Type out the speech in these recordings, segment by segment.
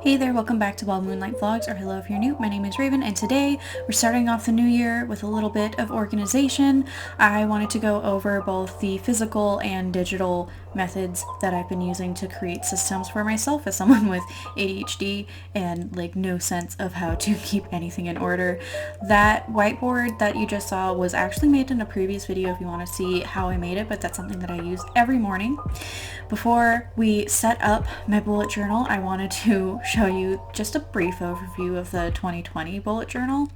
Hey there, welcome back to Wild Moonlight Vlogs, or hello if you're new. My name is Raven, and today we're starting off the new year with a little bit of organization. I wanted to go over both the physical and digital methods that I've been using to create systems for myself as someone with ADHD and no sense of how to keep anything in order. That whiteboard that you just saw was actually made in a previous video if you want to see how I made it, but that's something that I use every morning. Before we set up my bullet journal, I wanted to show you just a brief overview of the 2020 bullet journal.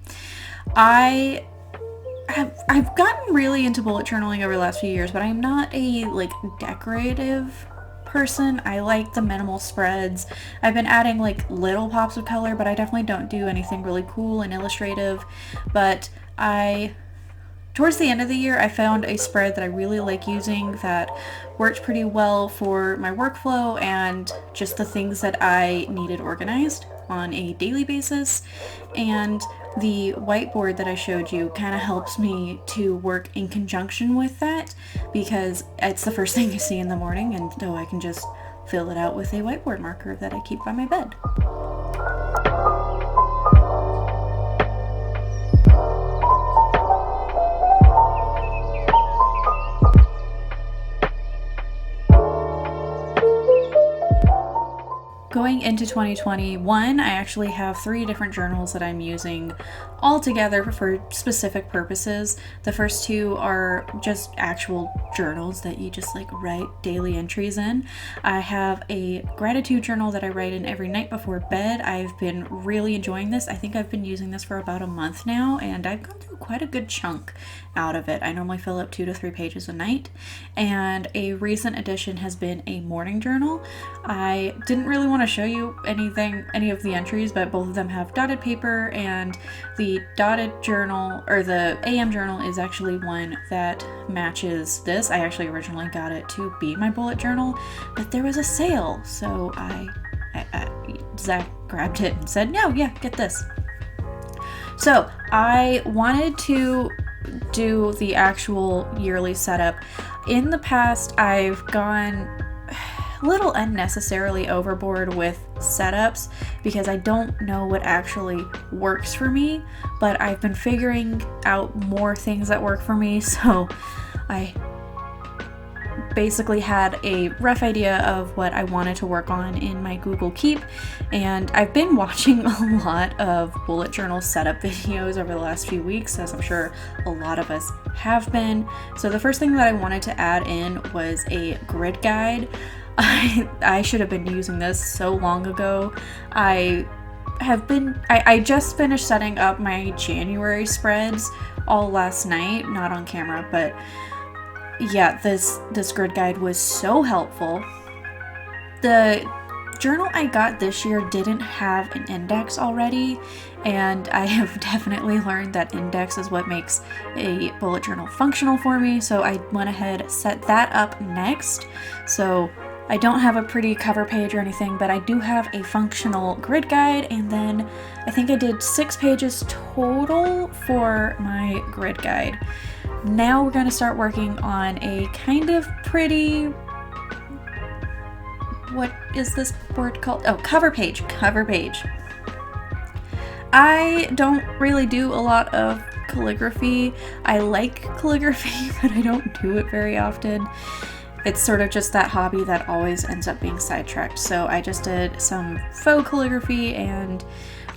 I've gotten really into bullet journaling over the last few years, but I'm not a decorative person. I like the minimal spreads. I've been adding little pops of color, but I definitely don't do anything really cool and illustrative. But towards the end of the year, I found a spread that I really like using that worked pretty well for my workflow and just the things that I needed organized on a daily basis. And the whiteboard that I showed you kind of helps me to work in conjunction with that because it's the first thing I see in the morning, and so I can just fill it out with a whiteboard marker that I keep by my bed. Going into 2021, I actually have 3 different journals that I'm using all together for specific purposes. The first 2 are just actual journals that you just write daily entries in. I have a gratitude journal that I write in every night before bed. I've been really enjoying this. I think I've been using this for about a month now, and I've gone through quite a good chunk out of it. I normally fill up 2 to 3 pages a night, and a recent addition has been a morning journal. I didn't really want to show you any of the entries, but both of them have dotted paper, and the dotted journal, or the AM journal, is actually one that matches this. I actually originally got it to be my bullet journal, but there was a sale, so Zach grabbed it and said, no, yeah, get this. So I wanted to do the actual yearly setup. In the past, I've gone a little unnecessarily overboard with setups because I don't know what actually works for me, but I've been figuring out more things that work for me, so I basically had a rough idea of what I wanted to work on in my Google Keep, and I've been watching a lot of bullet journal setup videos over the last few weeks, as I'm sure a lot of us have been. So the first thing that I wanted to add in was a grid guide. I should have been using this so long ago. I just finished setting up my January spreads all last night, not on camera, but yeah, this grid guide was so helpful. The journal I got this year didn't have an index already, and I have definitely learned that index is what makes a bullet journal functional for me, so I went ahead, set that up next. So I don't have a pretty cover page or anything, but I do have a functional grid guide, and then I think I did 6 pages total for my grid guide. Now we're going to start working on a kind of pretty, what is this board called? Oh, cover page. I don't really do a lot of calligraphy. I like calligraphy, but I don't do it very often. It's sort of just that hobby that always ends up being sidetracked. So I just did some faux calligraphy, and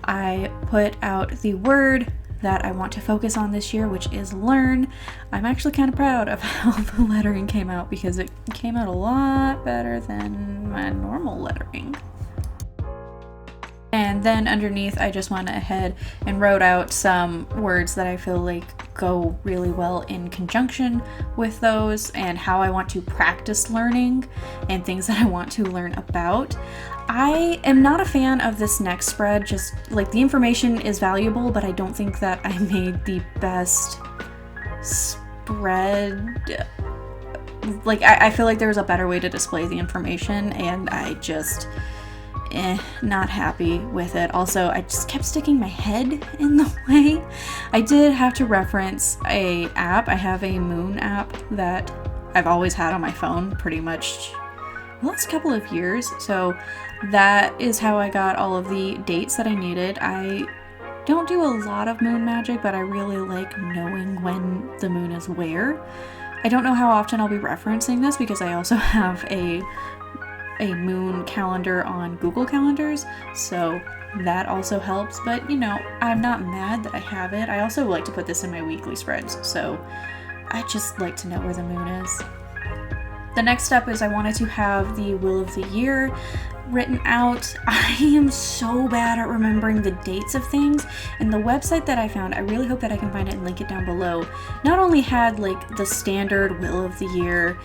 I put out the word that I want to focus on this year, which is learn. I'm actually kind of proud of how the lettering came out because it came out a lot better than my normal lettering. And then underneath, I just went ahead and wrote out some words that I feel like go really well in conjunction with those, and how I want to practice learning and things that I want to learn about. I am not a fan of this next spread. Just the information is valuable, but I don't think that I made the best spread. I feel like there was a better way to display the information, and I just not happy with it. Also, I just kept sticking my head in the way. I did have to reference a app. I have a moon app that I've always had on my phone pretty much the last couple of years. So that is how I got all of the dates that I needed. I don't do a lot of moon magic, but I really like knowing when the moon is where. I don't know how often I'll be referencing this because I also have a moon calendar on Google Calendars, so that also helps. But you know, I'm not mad that I have it. I also like to put this in my weekly spreads, so I just like to know where the moon is. The next step is I wanted to have the Will of the Year written out. I am so bad at remembering the dates of things, and the website that I found, I really hope that I can find it and link it down below, not only had like the standard Will of the Year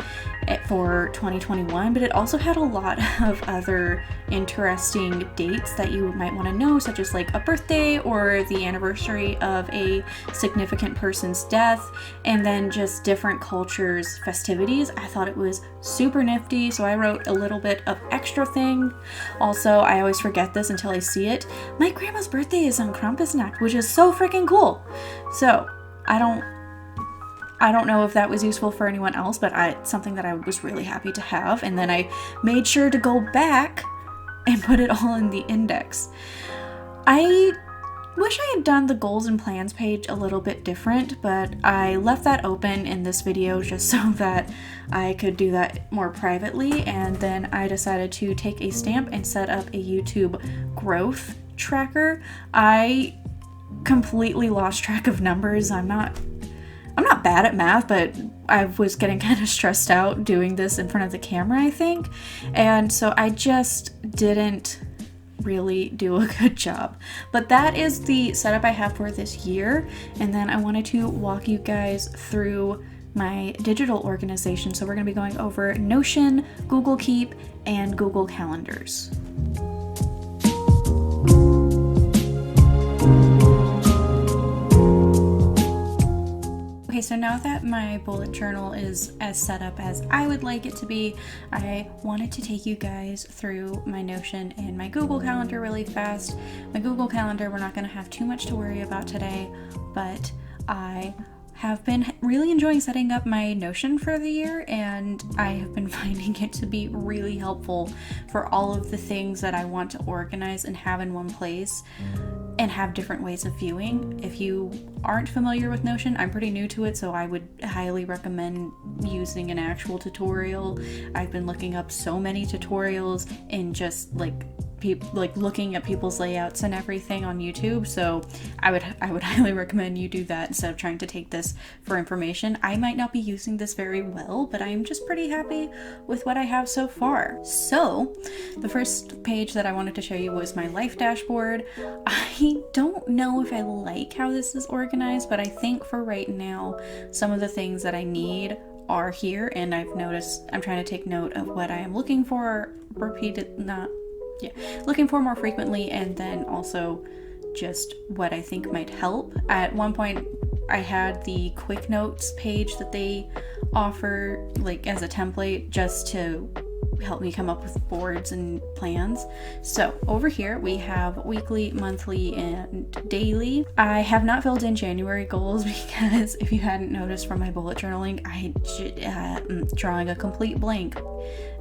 for 2021, but it also had a lot of other interesting dates that you might want to know, such as like a birthday or the anniversary of a significant person's death, and then just different cultures' festivities. I thought it was super nifty, so I wrote a little bit of extra thing. Also, I always forget this until I see it. My grandma's birthday is on Krampusnacht, which is so freaking cool. So I don't know if that was useful for anyone else, but it's something that I was really happy to have. And then I made sure to go back and put it all in the index. I wish I had done the goals and plans page a little bit different, but I left that open in this video just so that I could do that more privately. And then I decided to take a stamp and set up a YouTube growth tracker. I completely lost track of numbers. I'm not bad at math, but I was getting kind of stressed out doing this in front of the camera, I think. And so I just didn't really do a good job. But that is the setup I have for this year. And then I wanted to walk you guys through my digital organization. So we're going to be going over Notion, Google Keep, and Google Calendars. Okay, so now that my bullet journal is as set up as I would like it to be, I wanted to take you guys through my Notion and my Google Calendar really fast. My Google Calendar, we're not going to have too much to worry about today, but I have been really enjoying setting up my Notion for the year, and I have been finding it to be really helpful for all of the things that I want to organize and have in one place and have different ways of viewing. If you aren't familiar with Notion, I'm pretty new to it, so I would highly recommend using an actual tutorial. I've been looking up so many tutorials and just like looking at people's layouts and everything on YouTube, so I would highly recommend you do that instead of trying to take this for information. I might not be using this very well, but I'm just pretty happy with what I have so far. So the first page that I wanted to show you was my life dashboard. I don't know if I like how this is organized, but I think for right now some of the things that I need are here, and I've noticed I'm trying to take note of what I am looking for looking for more frequently, and then also just what I think might help. At one point I had the quick notes page that they offer like as a template just to help me come up with boards and plans. So over here we have weekly, monthly, and daily. I have not filled in January goals because if you hadn't noticed from my bullet journaling, I'm drawing a complete blank.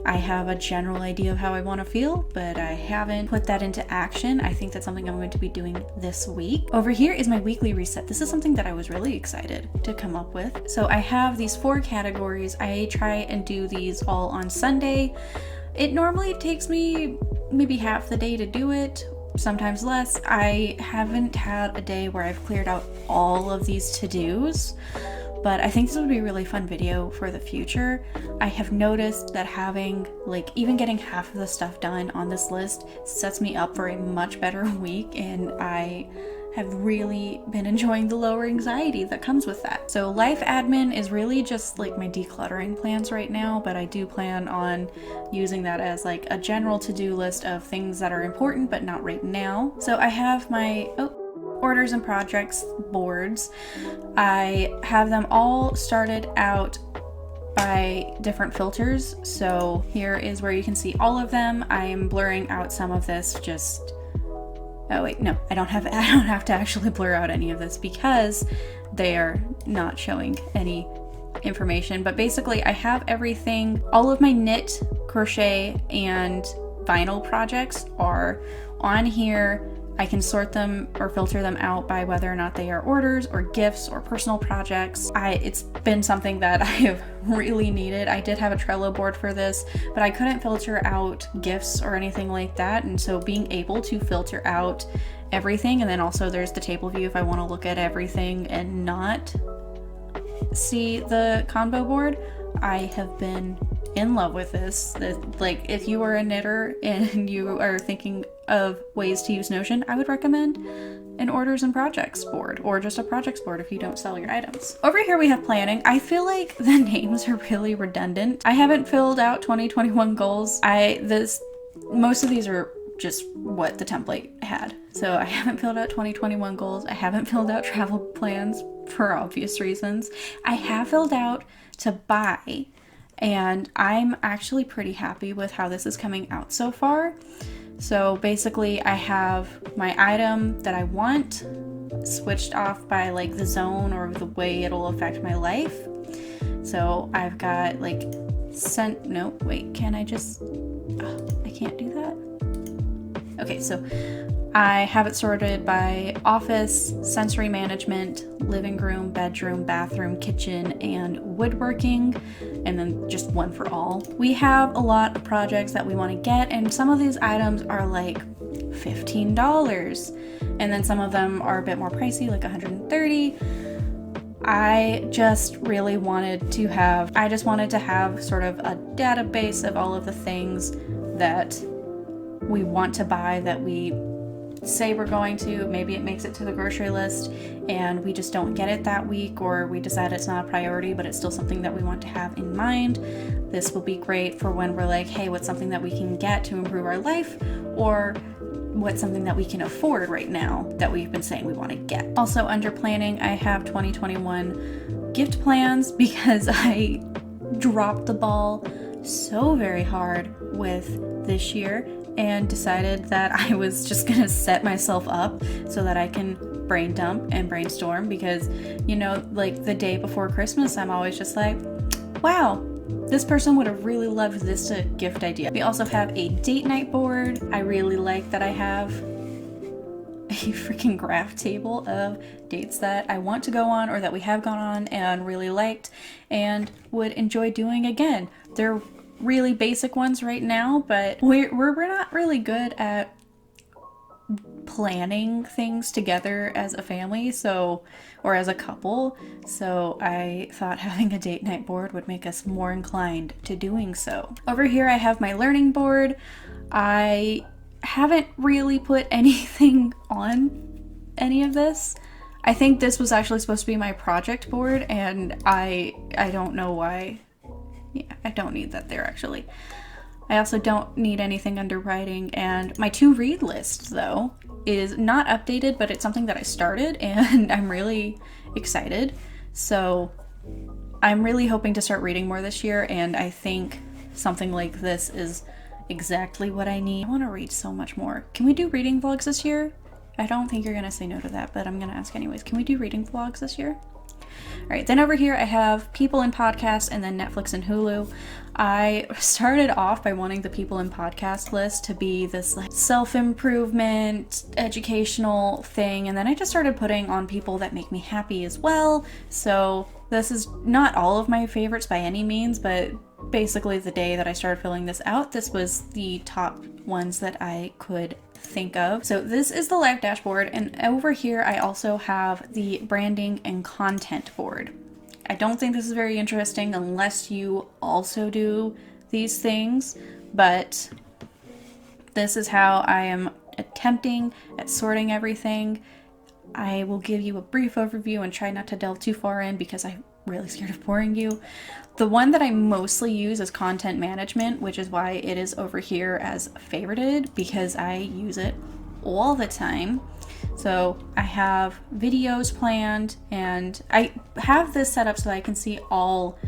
I have a general idea of how I want to feel, but I haven't put that into action. I think that's something I'm going to be doing this week. Over here is my weekly reset. This is something that I was really excited to come up with. So I have these 4 categories. I try and do these all on Sunday. It normally takes me maybe half the day to do it, sometimes less. I haven't had a day where I've cleared out all of these to-dos, but I think this would be a really fun video for the future. I have noticed that having, even getting half of the stuff done on this list sets me up for a much better week, and I have really been enjoying the lower anxiety that comes with that. So life admin is really just like my decluttering plans right now, but I do plan on using that as like a general to-do list of things that are important but not right now. So I have my orders and projects boards. I have them all started out by different filters. So here is where you can see all of them. I am blurring out some of this oh wait, no, I don't have to actually blur out any of this because they are not showing any information, but basically I have everything. All of my knit, crochet, and vinyl projects are on here. I can sort them or filter them out by whether or not they are orders or gifts or personal projects. It's been something that I have really needed. I did have a Trello board for this, but I couldn't filter out gifts or anything like that. And so being able to filter out everything, and then also there's the table view if I want to look at everything and not see the combo board. I have been in love with this. Like, if you are a knitter and you are thinking of ways to use Notion, I would recommend an orders and projects board, or just a projects board if you don't sell your items. Over here we have planning. I feel like the names are really redundant. I haven't filled out 2021 goals. Most of these are just what the template had. So I haven't filled out 2021 goals. I haven't filled out travel plans for obvious reasons. I have filled out to buy, and I'm actually pretty happy with how this is coming out so far. So basically I have my item that I want switched off by like the zone or the way it'll affect my life. So I've got like can I just, I can't do that. Okay, so I have it sorted by office, sensory management, living room, bedroom, bathroom, kitchen, and woodworking, and then just one for all. We have a lot of projects that we want to get, and some of these items are like $15, and then some of them are a bit more pricey, like $130. I just really wanted to have sort of a database of all of the things that we want to buy, that we say we're going to. Maybe it makes it to the grocery list and we just don't get it that week, or we decide it's not a priority, but it's still something that we want to have in mind. This will be great for when we're like, hey, what's something that we can get to improve our life, or what's something that we can afford right now that we've been saying we want to get. Also under planning, I have 2021 gift plans because I dropped the ball so very hard with this year and decided that I was just gonna set myself up so that I can brain dump and brainstorm, because, you know, like the day before Christmas, I'm always just like, wow, this person would have really loved this gift idea. We also have a date night board. I really like that I have a freaking graph table of dates that I want to go on or that we have gone on and really liked and would enjoy doing again. They're really basic ones right now, but we're not really good at planning things together as a family, or as a couple, so I thought having a date night board would make us more inclined to doing so. Over here I have my learning board. I haven't really put anything on any of this. I think this was actually supposed to be my project board, and I don't know why. Yeah, I don't need that there actually. I also don't need anything under writing, and my to read list though is not updated, but it's something that I started and I'm really excited. So I'm really hoping to start reading more this year, and I think something like this is exactly what I need. I want to read so much more. Can we do reading vlogs this year? I don't think you're gonna say no to that, but I'm gonna ask anyways. Can we do reading vlogs this year? Alright, then over here I have people and podcasts, and then Netflix and Hulu. I started off by wanting the people and podcast list to be this like self-improvement, educational thing, and then I just started putting on people that make me happy as well. So this is not all of my favorites by any means, but basically the day that I started filling this out, this was the top ones that I could think of. So this is the live dashboard, and over here I also have the branding and content board. I don't think this is very interesting unless you also do these things, but this is how I am attempting at sorting everything. I will give you a brief overview and try not to delve too far in because I'm really scared of boring you. The one that I mostly use is content management, which is why it is over here as favorited, because I use it all the time. So I have videos planned, and I have this set up so that I can see all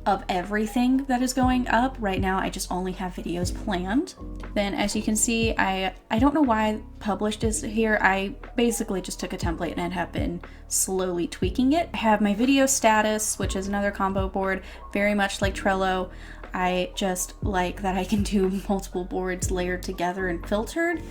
of everything that is going up. Right now I just only have videos planned. Then as you can see, I don't know why published is here. I basically just took a template and have been slowly tweaking it. I have my video status, which is another combo board, very much like Trello. I just like that I can do multiple boards layered together and filtered,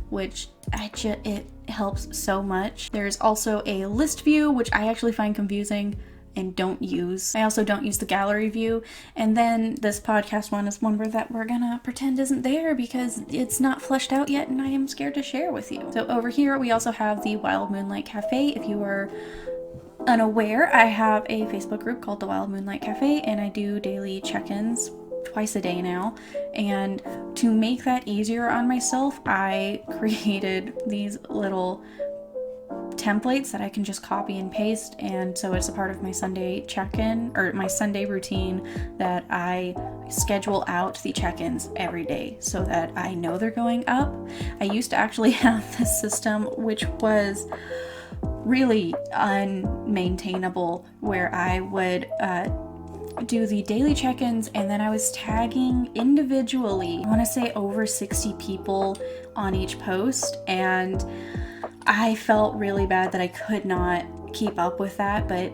which it helps so much. There's also a list view, which I actually find confusing and don't use. I also don't use the gallery view. And then this podcast one is one that we're gonna pretend isn't there because it's not fleshed out yet and I am scared to share with you. So over here we also have the Wild Moonlight Cafe. If you were unaware, I have a Facebook group called the Wild Moonlight Cafe and I do daily check-ins twice a day now. And to make that easier on myself, I created these little templates that I can just copy and paste, and so it's a part of my Sunday check-in or my Sunday routine that I schedule out the check-ins every day so that I know they're going up. I used to actually have this system which was really unmaintainable where I would do the daily check-ins and then I was tagging individually, I want to say over 60 people on each post, and I felt really bad that I could not keep up with that, but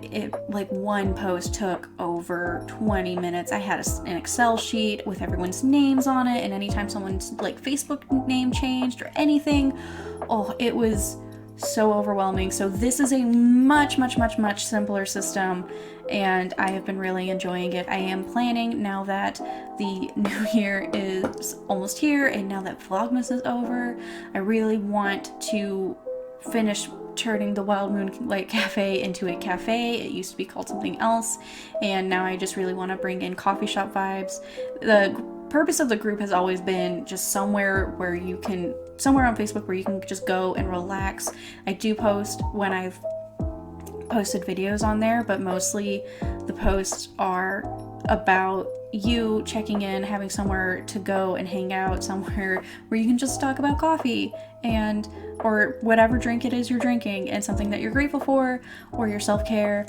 like one post took over 20 minutes. I had an Excel sheet with everyone's names on it, and anytime someone's like Facebook name changed or anything, oh, it was so overwhelming. So this is a much simpler system and I have been really enjoying it. I am planning, now that the new year is almost here and now that Vlogmas is over, I really want to finish turning the Wild Moonlight Cafe into a cafe. It used to be called something else, and now I just really want to bring in coffee shop vibes. The purpose of the group has always been just somewhere on Facebook where you can just go and relax. I do post when I've posted videos on there, but mostly the posts are about you checking in, having somewhere to go and hang out, somewhere where you can just talk about coffee and or whatever drink it is you're drinking and something that you're grateful for or your self-care.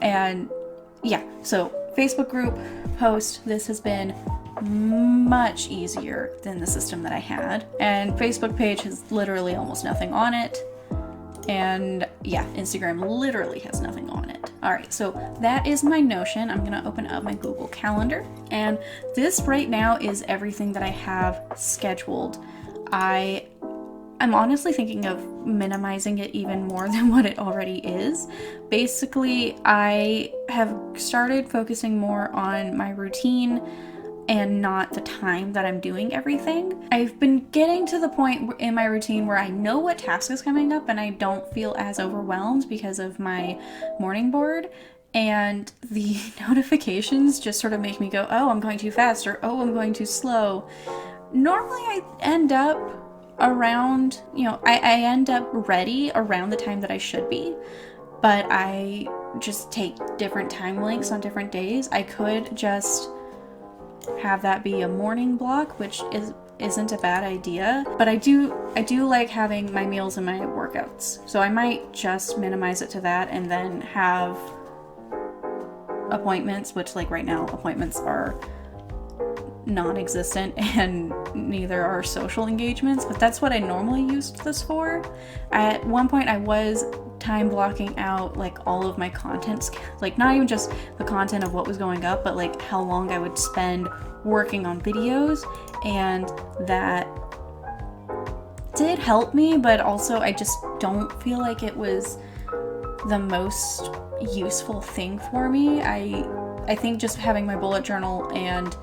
And yeah, so Facebook group post, this has been much easier than the system that I had, and Facebook page has literally almost nothing on it. And yeah, Instagram literally has nothing on it. All right, so that is my Notion. I'm gonna open up my Google Calendar, and this right now is everything that I have scheduled. I'm honestly thinking of minimizing it even more than what it already is. Basically, I have started focusing more on my routine and not the time that I'm doing everything. I've been getting to the point in my routine where I know what task is coming up and I don't feel as overwhelmed because of my morning board, and the notifications just sort of make me go, oh, I'm going too fast, or oh, I'm going too slow. Normally I end up around, I end up ready around the time that I should be, but I just take different time links on different days. I could just have that be a morning block, which isn't a bad idea, but I do like having my meals and my workouts, so I might just minimize it to that and then have appointments, which like right now appointments are non-existent and neither are social engagements, but that's what I normally used this for. At one point I was time blocking out like all of my content, like not even just the content of what was going up, but like how long I would spend working on videos, and that did help me, but also I just don't feel like it was the most useful thing for me. I think just having my bullet journal and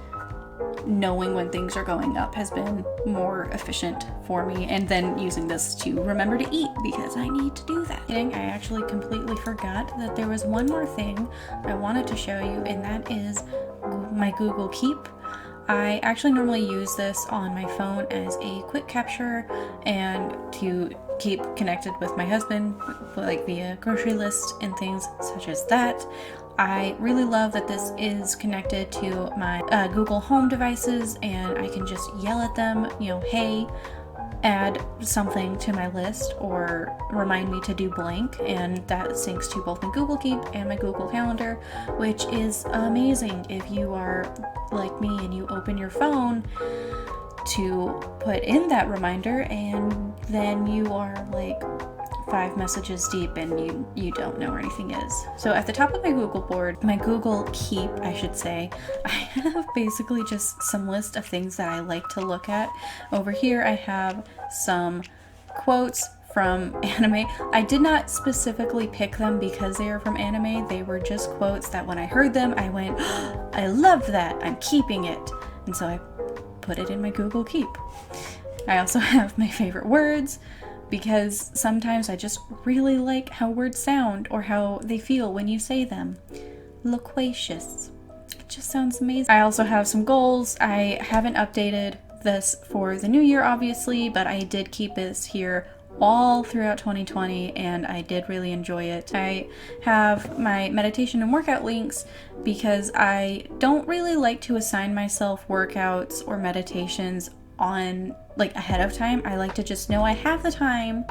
knowing when things are going up has been more efficient for me, and then using this to remember to eat because I need to do that. I actually completely forgot that there was one more thing I wanted to show you, and that is my Google Keep. I actually normally use this on my phone as a quick capture and to keep connected with my husband, like via grocery list and things such as that. I really love that this is connected to my Google Home devices, and I can just yell at them, hey, add something to my list or remind me to do blank, and that syncs to both my Google Keep and my Google Calendar, which is amazing if you are like me and you open your phone to put in that reminder and then you are like 5 messages deep and you don't know where anything is. So at the top of my Google board, my Google Keep, I should say, I have basically just some list of things that I like to look at. Over here I have some quotes from anime. I did not specifically pick them because they are from anime. They were just quotes that when I heard them, I went, oh, I love that, I'm keeping it. And so I put it in my Google Keep. I also have my favorite words, because sometimes I just really like how words sound or how they feel when you say them. Loquacious. It just sounds amazing. I also have some goals. I haven't updated this for the new year, obviously, but I did keep this here all throughout 2020 and I did really enjoy it. I have my meditation and workout links because I don't really like to assign myself workouts or meditations on like ahead of time. I like to just know I have the time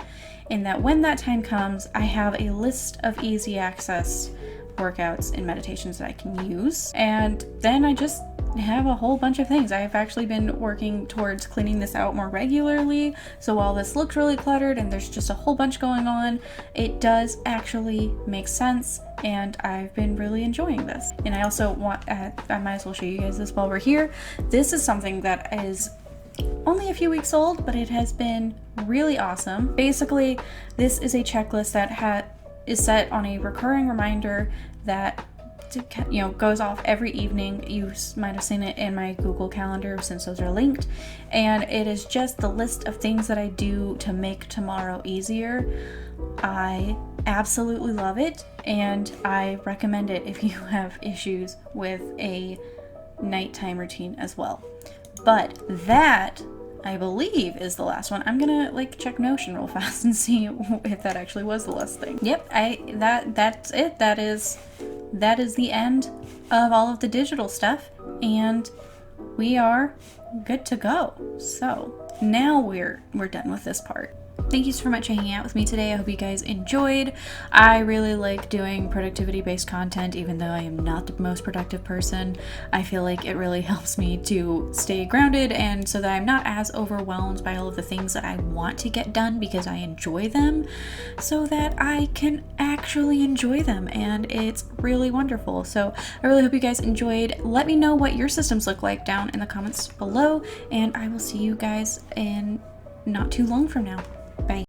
and that when that time comes, I have a list of easy access workouts and meditations that I can use. And then I just have a whole bunch of things. I've actually been working towards cleaning this out more regularly. So while this looks really cluttered and there's just a whole bunch going on, it does actually make sense. And I've been really enjoying this. And I also want, I might as well show you guys this while we're here. This is something that is only a few weeks old, but it has been really awesome. Basically, this is a checklist that is set on a recurring reminder that goes off every evening. You might have seen it in my Google Calendar since those are linked, and it is just the list of things that I do to make tomorrow easier. I absolutely love it, and I recommend it if you have issues with a nighttime routine as well. But that, I believe, is the last one. I'm gonna check Notion real fast and see if that actually was the last thing. Yep, that's it. That is the end of all of the digital stuff, and we are good to go. So now we're done with this part. Thank you so much for hanging out with me today. I hope you guys enjoyed. I really like doing productivity-based content, even though I am not the most productive person. I feel like it really helps me to stay grounded and so that I'm not as overwhelmed by all of the things that I want to get done because I enjoy them, so that I can actually enjoy them, and it's really wonderful. So I really hope you guys enjoyed. Let me know what your systems look like down in the comments below, and I will see you guys in not too long from now.